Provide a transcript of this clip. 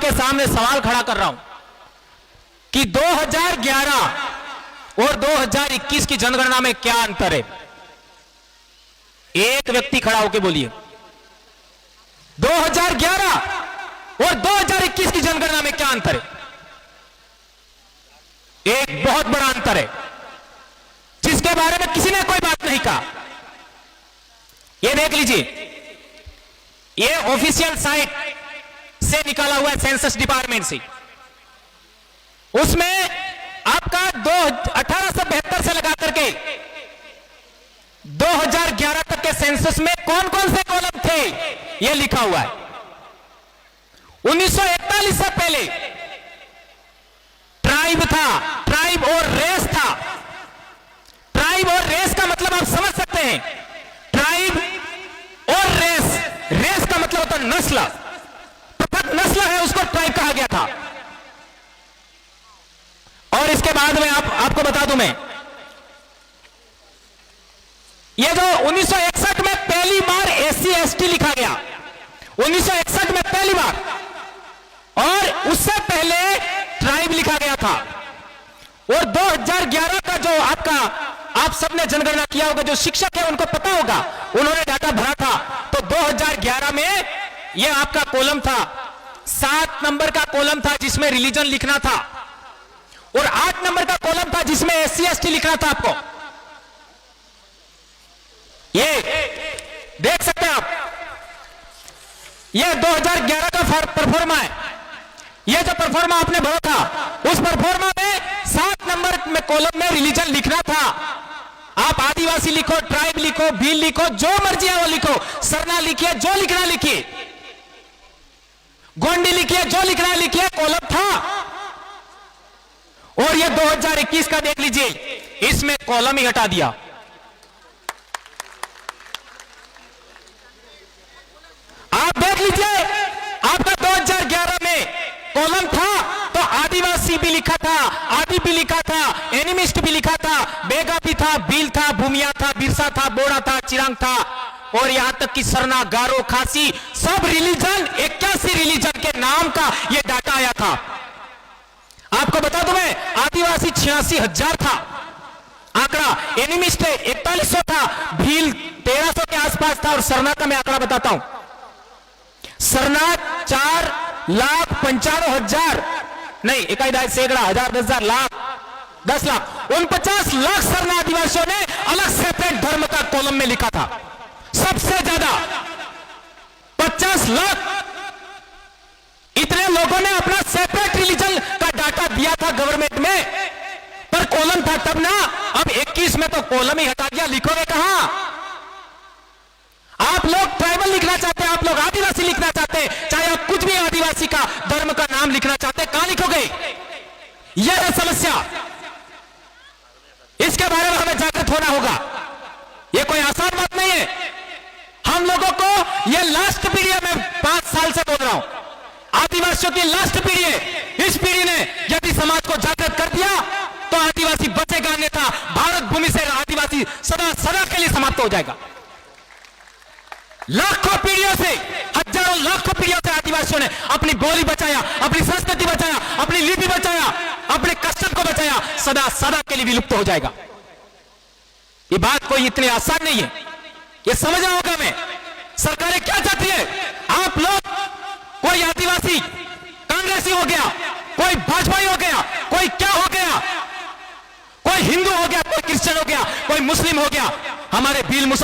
आपके सामने सवाल खड़ा कर रहा हूं कि 2011 और 2021 की जनगणना में क्या अंतर है? एक व्यक्ति खड़ा होकर बोलिए। 2011 और 2021 की जनगणना में क्या अंतर है? एक बहुत बड़ा अंतर है जिसके बारे में किसी ने कोई बात नहीं कहा। यह देख लीजिए, यह ऑफिशियल साइट से निकाला हुआ है सेंसस डिपार्टमेंट से। उसमें आपका 1872 से लगा करके 2011 तक के सेंसस में कौन कौन से कॉलम थे यह लिखा हुआ है। 1941 से पहले ट्राइब था, ट्राइब और रेस था। ट्राइब और रेस का मतलब आप समझ सकते हैं। ट्राइब और रेस, रेस का मतलब होता है नस्ल, पृथक नस्ल है, उसको ट्राइब कहा गया था। और इसके बाद में आपको बता दूं मैं, ये जो 1961 में पहली बार SC ST लिखा गया, 1961 में पहली बार, और उससे पहले ट्राइब लिखा गया था। और 2011 का जो आपका, आप सबने जनगणना किया होगा, जो शिक्षक है उनको पता होगा, उन्होंने डाटा भरा था। तो 2011 में यह आपका कॉलम था, 7 नंबर का कॉलम था जिसमें रिलीजन लिखना था, और 8 नंबर का कॉलम था जिसमें SC ST लिखना था। आपको ये देख सकते हैं आप, ये 2011 का परफॉर्मा है। ये जो परफॉर्मा आपने भरा था, उस परफॉर्मा में 7 नंबर में कॉलम में रिलीजन लिखना था। आप आदिवासी लिखो, ट्राइब लिखो, भील लिखो, जो मर्जी है वो लिखो, सरना लिखिए, जो लिखना लिखिए, गोंडी लिखिए, जो लिखना लिखिए, कॉलम था। और ये 2021 का देख लीजिए, इसमें कॉलम ही हटा दिया। आप देख लीजिए, आपका 2011 में कॉलम था तो आदिवासी भी लिखा था, आदि भी लिखा था, एनिमिस्ट भी लिखा था, बेगा भी था, भील था, भूमिया था, बिरसा था, बोड़ा था, चिरांग था, और यहां तक कि सरना, गारो, खासी, सब रिलीजन, 81 रिलीजन के नाम का यह डाटा आया था। आपको बता दूं मैं, आदिवासी 86,000 था आंकड़ा, एनिमिस्ट 4100 था, भील 1300 के आसपास था, और सरना का मैं आंकड़ा बताता हूं। सरना 4,95,000 नहीं, इकाई सैकड़ा, हजार, 10,000, लाख, 10 लाख, 49 लाख सरना आदिवासियों ने अलग सेपरेट धर्म का कॉलम में लिखा था। सबसे ज्यादा 50 लाख इतने लोगों ने अपना सेपरेट रिलीजन का डाटा दिया था गवर्नमेंट में, पर कॉलम था तब ना। अब 21 में तो कॉलम ही हटा दिया, लिखोगे कहां? आप लोग ट्राइबल लिखना चाहते हैं, आप लोग आदिवासी लिखना चाहते हैं, चाहे आप कुछ भी आदिवासी का धर्म का नाम लिखना चाहते हैं, कहां लिखोगे? यह है समस्या। इसके बारे में हमें जागृत होना होगा। यह कोई आसान बात नहीं है। हम लोगों को यह लास्ट पीढ़ी है, मैं 5 साल से बोल रहा हूं, आदिवासियों की लास्ट पीढ़ी है। इस पीढ़ी ने यदि समाज को जागृत कर दिया तो आदिवासी बचेगा, अन्यथा भारत भूमि से आदिवासी सदा सदा के लिए समाप्त हो जाएगा। लाखों पीढ़ियों से, हजारों लाखों पीढ़ियों से आदिवासियों ने अपनी बोली बचाया, अपनी संस्कृति बचाया, अपनी लिपि बचाया, अपने कस्टम को बचाया, सदा सदा के लिए विलुप्त हो जाएगा। ये बात कोई इतनी आसान नहीं है, ये समझना होगा। मैं सरकारें क्या चाहती है? आप लोग, कोई आदिवासी कांग्रेसी हो गया, कोई भाजपाई हो गया, कोई क्या हो गया, कोई हिंदू हो गया, कोई क्रिश्चियन हो गया, कोई मुस्लिम हो गया, हमारे भील मुसलमान